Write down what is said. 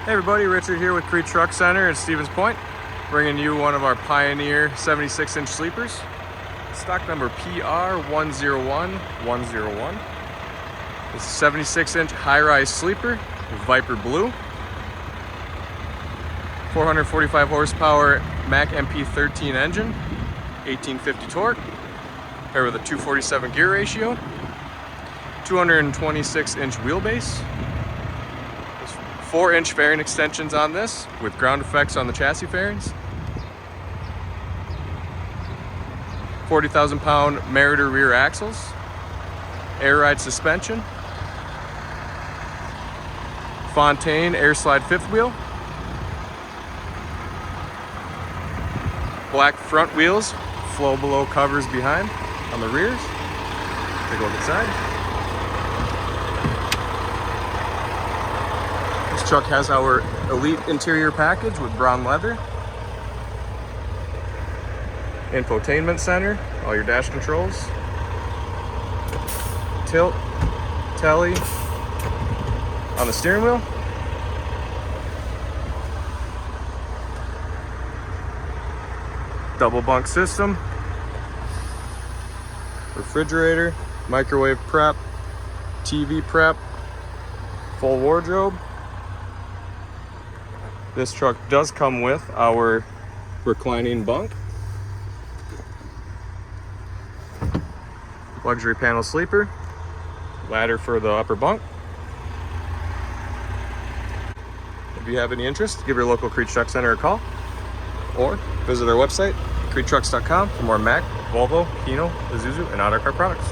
Hey everybody, Richard here with Kriete Truck Center in Stevens Point, bringing you one of our Pioneer 76-inch sleepers. Stock number PR101101. It's a 76-inch high-rise sleeper, VIPER blue. 445 horsepower Mack MP13 engine, 1850 torque, paired with a 247 gear ratio, 226-inch wheelbase. 4-inch fairing extensions on this with ground effects on the chassis fairings. 40,000-pound Meritor rear axles. Air ride suspension. Fontaine air slide fifth wheel. Black front wheels, flow below covers behind on the rears. Take a look inside. This truck has our elite interior package with brown leather, infotainment center, all your dash controls, tilt, tele on the steering wheel, double bunk system, refrigerator, microwave prep, TV prep, full wardrobe. This truck does come with our reclining bunk, luxury panel sleeper, ladder for the upper bunk. If you have any interest, give your local Kriete Truck Center a call or visit our website, KrieteTrucks.com, for more Mack, Volvo, Hino, Isuzu, and Autocar products.